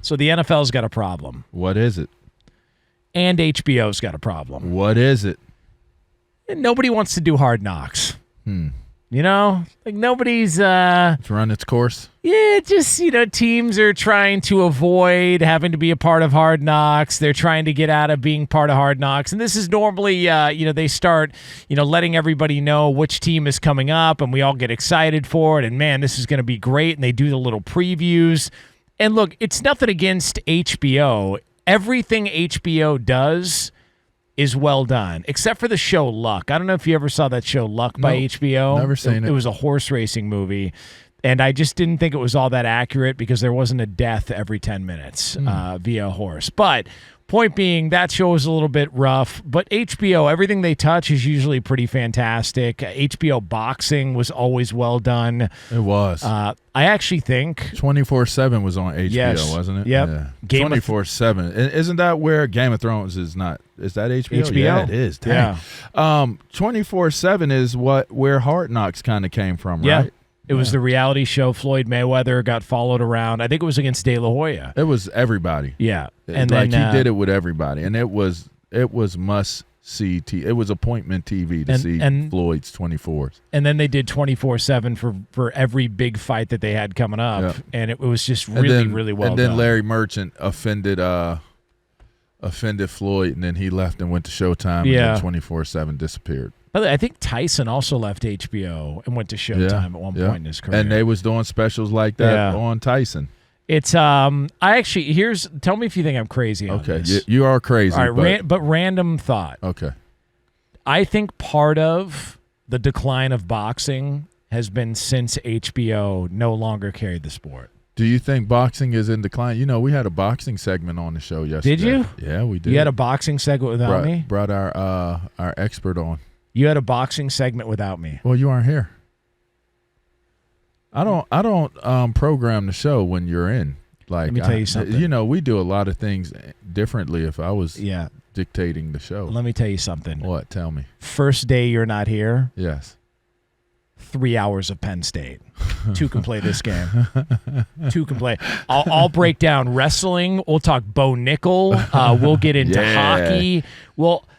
So the NFL's got a problem. What is it? And HBO's got a problem. What is it? And nobody wants to do Hard Knocks. You know? Like nobody's It's run its course. Yeah, just, teams are trying to avoid having to be a part of Hard Knocks. They're trying to get out of being part of Hard Knocks. And this is normally, they start, letting everybody know which team is coming up, and we all get excited for it. And, man, this is going to be great. And they do the little previews. And, look, it's nothing against HBO. Everything HBO does is well done, except for the show Luck. I don't know if you ever saw that show Luck by HBO. Never seen it. It was a horse racing movie. And I just didn't think it was all that accurate because there wasn't a death every 10 minutes via a horse. But point being, that show was a little bit rough. But HBO, everything they touch is usually pretty fantastic. HBO boxing was always well done. It was. I actually think 24/7 was on HBO, Yes. wasn't it? Yep. Yeah. Game of 24/7. Isn't that where Game of Thrones is not? Is that HBO? HBO? Yeah, it is. Dang. 24/7 is where Hard Knocks kind of came from, Yeah. right? It was the reality show. Floyd Mayweather got followed around. I think it was against De La Hoya. It was everybody. Yeah. And then he did it with everybody. And it was must see it was appointment TV to see Floyd's 24s. And then they did 24/7 for every big fight that they had coming up. Yeah. And it was just really well And then done. Larry Merchant offended Floyd, and then he left and went to Showtime, Yeah. and then 24/7 disappeared. By the way, I think Tyson also left HBO and went to Showtime at one point in his career. And they was doing specials like that on Tyson. It's tell me if you think I'm crazy on Okay, this. you are crazy. All right, but random thought. Okay. I think part of the decline of boxing has been since HBO no longer carried the sport. Do you think boxing is in decline? We had a boxing segment on the show yesterday. Did you? Yeah, we did. You had a boxing segment without me? Brought our expert on. You had a boxing segment without me. Well, you aren't here. I don't program the show when you're in. Like, let me tell you something. We do a lot of things differently if I was dictating the show. Let me tell you something. What? Tell me. First day you're not here. Yes. 3 hours of Penn State. Two can play this game. Two can play. I'll break down wrestling. We'll talk Bo Nickel. We'll get into hockey.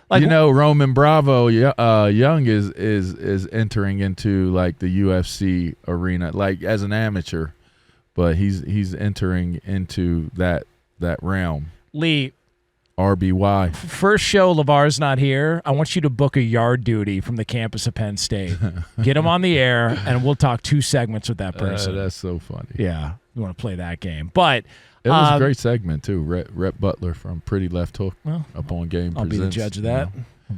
Roman Bravo Young is entering into like the UFC arena, like as an amateur, but he's entering into that realm. Lee, RBY. First show, LaVar's not here. I want you to book a yard duty from the campus of Penn State. Get him on the air, and we'll talk 2 segments with that person. That's so funny. Yeah, you want to play that game. But it was a great segment, too. Rhett Butler from Pretty Left Hook up on Game I'll Presents. be the judge of that.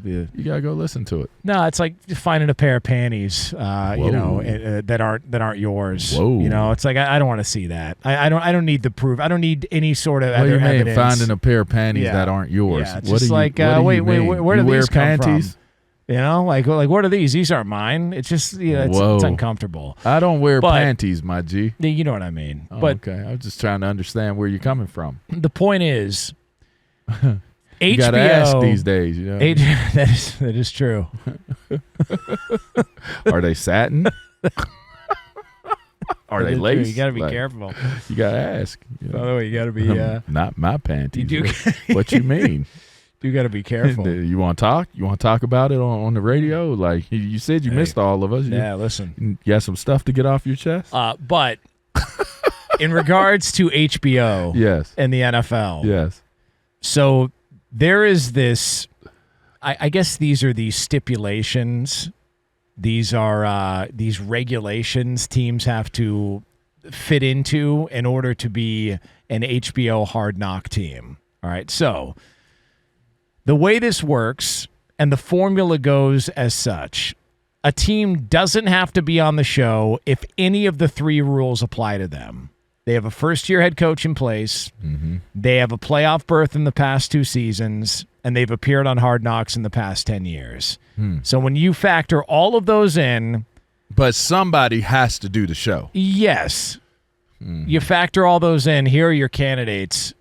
You got to go listen to it. No, it's like finding a pair of panties, that aren't yours. Whoa. It's like I don't want to see that. I don't need the proof. I don't need any sort of other evidence. evidence. Finding a pair of panties that aren't yours? Yeah, what just wait, where do these come panties? From? Like what are these? These aren't mine. It's just it's uncomfortable. I don't wear panties, my G. You know what I mean. Oh, okay, I was just trying to understand where you're coming from. The point is, HBO, you gotta ask these days, that is true. Are they satin? Are they lace? You got to be careful. You got to ask. By the way, you got to be not my panties. You do. What you mean? You got to be careful. You want to talk? You want to talk about it on the radio? Like you said, you missed all of us. Listen. You got some stuff to get off your chest. But in regards to HBO, yes, and the NFL, yes. So there is this. I guess these are these stipulations. These are these regulations teams have to fit into in order to be an HBO Hard Knock team. All right, so the way this works and the formula goes as such: a team doesn't have to be on the show if any of the 3 rules apply to them. They have a first-year head coach in place. Mm-hmm. They have a playoff berth in the past 2 seasons, and they've appeared on Hard Knocks in the past 10 years. So when you factor all of those in... But somebody has to do the show. Yes. You factor all those in, here are your candidates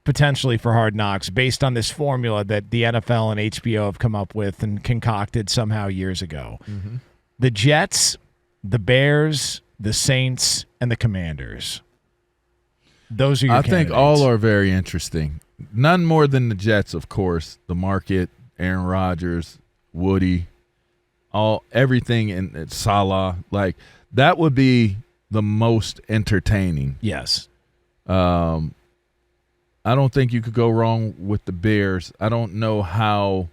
potentially for Hard Knocks based on this formula that the NFL and HBO have come up with and concocted somehow years ago. Mm-hmm. The Jets, the Bears, the Saints, and the Commanders. Those are your I think candidates. all are very interesting. None more than the Jets, of course. The market, Aaron Rodgers, Woody, everything in Salah. Like, that would be the most entertaining. Yes. I don't think you could go wrong with the Bears. I don't know how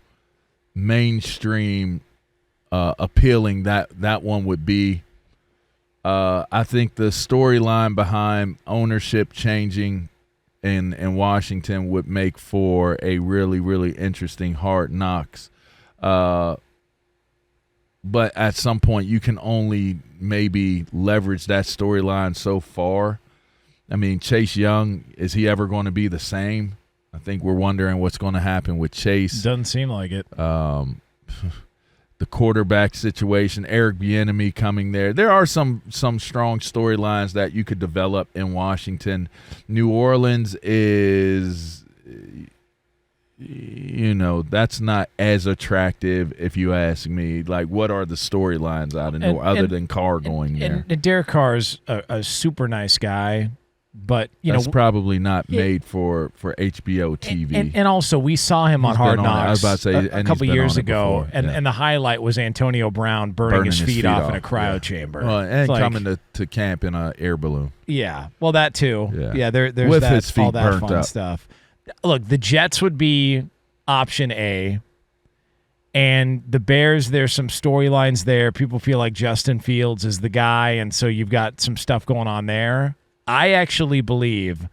mainstream appealing that one would be. I think the storyline behind ownership changing in Washington would make for a really, really interesting Hard Knocks. But at some point, you can only maybe leverage that storyline so far. I mean, Chase Young, is he ever going to be the same? I think we're wondering what's going to happen with Chase. Doesn't seem like it. The quarterback situation, Eric Bieniemy coming there. There are some strong storylines that you could develop in Washington. New Orleans is, that's not as attractive if you ask me. Like, what are the storylines out of other than Carr going there? And Derek Carr is a super nice guy. But that's probably not made for HBO TV. And also, we saw him on Hard Knocks I was about to say, a couple years ago, before, and the highlight was Antonio Brown burning his feet off in a cryo chamber. And coming to camp in an air balloon. Yeah, well, that too. Yeah, there's with that, his feet all that burnt fun up. stuff. Look, the Jets would be option A. And the Bears, there's some storylines there. People feel like Justin Fields is the guy, and so you've got some stuff going on there. I actually believe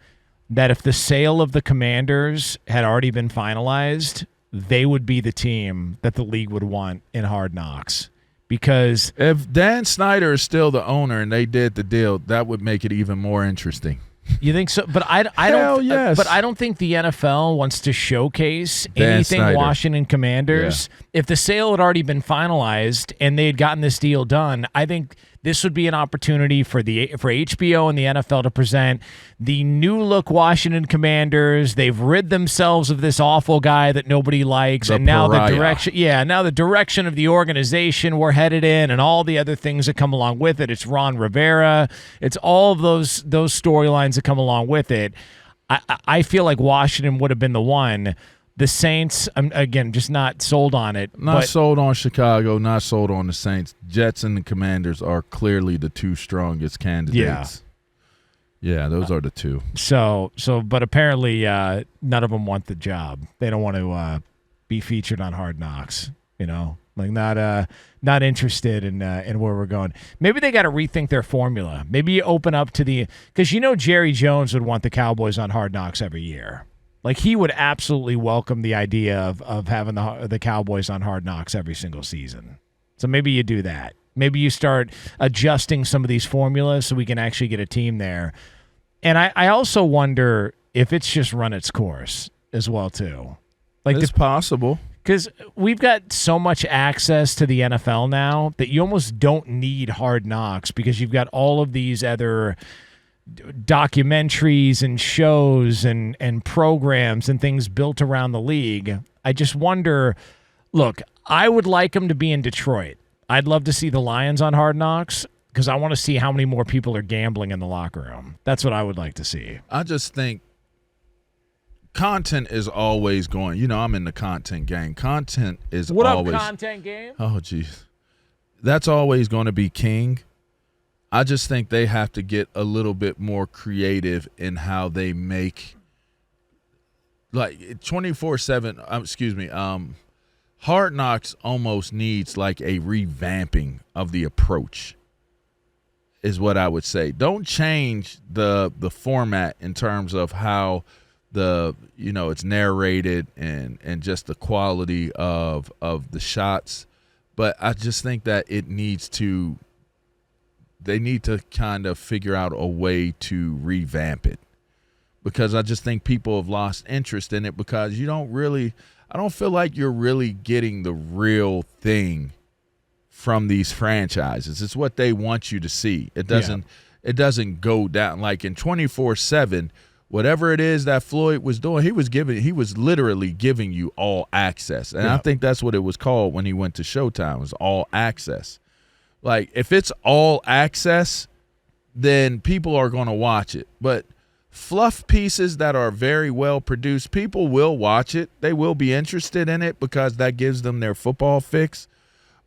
that if the sale of the Commanders had already been finalized, they would be the team that the league would want in Hard Knocks. Because if Dan Snyder is still the owner and they did the deal, that would make it even more interesting. You think so? But I don't. Yes. But I don't think the NFL wants to showcase Dan anything Snyder. Washington Commanders. Yeah. If the sale had already been finalized and they had gotten this deal done, I think this would be an opportunity for HBO and the NFL to present the new look Washington Commanders. They've rid themselves of this awful guy that nobody likes, and now the direction of the organization we're headed in, and all the other things that come along with it. It's Ron Rivera. It's all of those storylines that come along with it. I feel like Washington would have been the one. The Saints, again, just not sold on it. Not sold on Chicago, not sold on the Saints. Jets and the Commanders are clearly the two strongest candidates. Yeah, those are the two. But apparently none of them want the job. They don't want to be featured on Hard Knocks, like not interested in where we're going. Maybe they got to rethink their formula. Maybe you open up to because Jerry Jones would want the Cowboys on Hard Knocks every year. Like, he would absolutely welcome the idea of having the Cowboys on Hard Knocks every single season. So maybe you do that. Maybe you start adjusting some of these formulas so we can actually get a team there. And I also wonder if it's just run its course as well, too. Like, it's possible. Because we've got so much access to the NFL now that you almost don't need Hard Knocks because you've got all of these other documentaries and shows and programs and things built around the league. I just wonder, look, I would like them to be in Detroit. I'd love to see the Lions on Hard Knocks because I want to see how many more people are gambling in the locker room. That's what I would like to see. I just think content is always going, I'm in the content game. Content is what always. What up, content game? Oh, geez. That's always going to be king. I just think they have to get a little bit more creative in how they make, like, 24/7. Hard Knocks almost needs like a revamping of the approach, is what I would say. Don't change the format in terms of how it's narrated and just the quality of the shots, but I just think that they need to kind of figure out a way to revamp it, because I just think people have lost interest in it because I don't feel like you're really getting the real thing from these franchises. It's what they want you to see. It doesn't go down like in 24/7. Whatever it is that Floyd was doing, he was literally giving you all access. And I think that's what it was called when he went to Showtime, was all access. Like, if it's all access, then people are going to watch it. But fluff pieces that are very well produced, people will watch it. They will be interested in it because that gives them their football fix.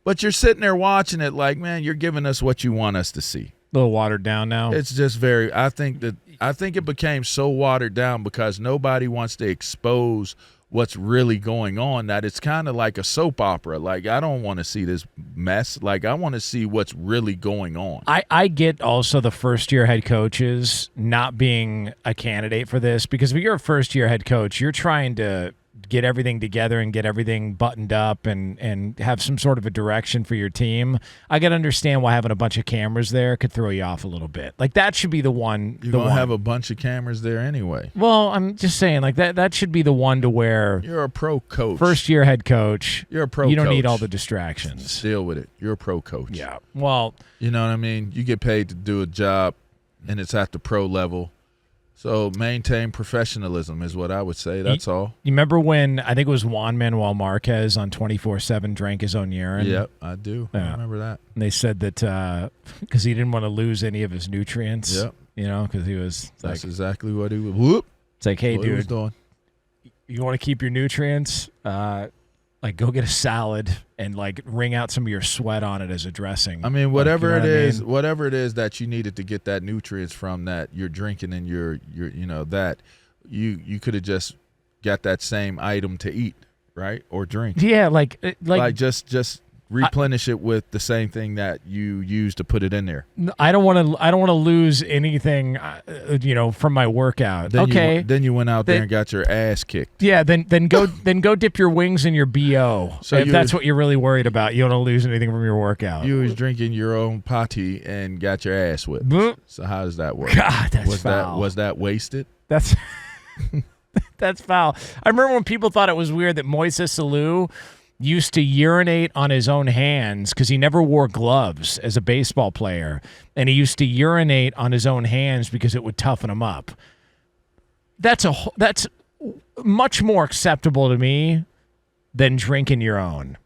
But you're sitting there watching it like, man, you're giving us what you want us to see. A little watered down now. It's just very. I think it became so watered down because nobody wants to expose what's really going on, that it's kind of like a soap opera. Like, I don't want to see this mess. Like, I want to see what's really going on. I get also the first-year head coaches not being a candidate for this, because if you're a first-year head coach, you're trying to get everything together and get everything buttoned up and have some sort of a direction for your team. I can understand why having a bunch of cameras there could throw you off a little bit. Like, that should be the one. You're going to have a bunch of cameras there anyway. Well, I'm just saying, like, that should be the one to where you're a pro coach. First-year head coach. You're a pro coach. You don't need all the distractions. Deal with it. You're a pro coach. Yeah. Well, you know what I mean? You get paid to do a job, and it's at the pro level. So maintain professionalism is what I would say. That's all. You remember when, I think it was Juan Manuel Marquez on 24/7 drank his own urine? Yep, I do. Yeah. I remember that. And they said that because he didn't want to lose any of his nutrients. Yep. You know, because he was That's exactly what he was. Whoop. It's like, hey, dude, doing. You want to keep your nutrients? Like, go get a salad and, like, wring out some of your sweat on it as a dressing. I mean, whatever like, you know it what is, I mean? whatever it is that you needed to get that nutrients from that you're drinking and you're you know, that you could have just got that same item to eat, right? Or drink. Yeah, like just replenish it with the same thing that you use to put it in there. I don't want to lose anything, from my workout. Then you went out there and got your ass kicked. Yeah, then go dip your wings in your BO. So if that's what you're really worried about, you don't want to lose anything from your workout. You was drinking your own potty and got your ass whipped. So how does that work? God, that's foul. Was that wasted? That's that's foul. I remember when people thought it was weird that Moises Alou used to urinate on his own hands because he never wore gloves as a baseball player, and he used to urinate on his own hands because it would toughen him up. That's much more acceptable to me than drinking your own.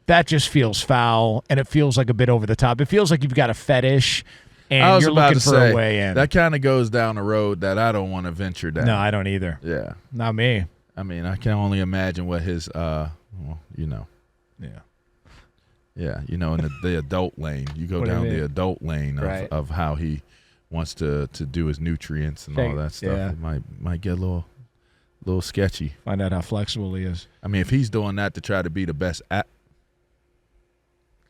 That just feels foul, and it feels like a bit over the top. It feels like you've got a fetish, and you're looking for a way in. That kind of goes down a road that I don't want to venture down. No, I don't either. Yeah. Not me. I mean, I can only imagine what his well, you know. Yeah. Yeah, you know, in the adult lane. You go down the adult lane of how he wants to do his nutrients and all that stuff. Yeah. It might get a little sketchy. Find out how flexible he is. I mean, if he's doing that to try to be the best at.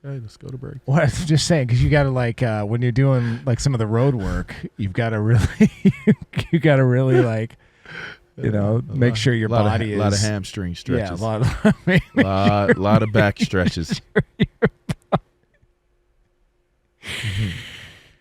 Okay, let's go to break. Well, I'm just saying, because you got to, when you're doing, like, some of the road work, you've got to really, make sure your body is. A lot of hamstring stretches. Yeah, a lot of back stretches. Your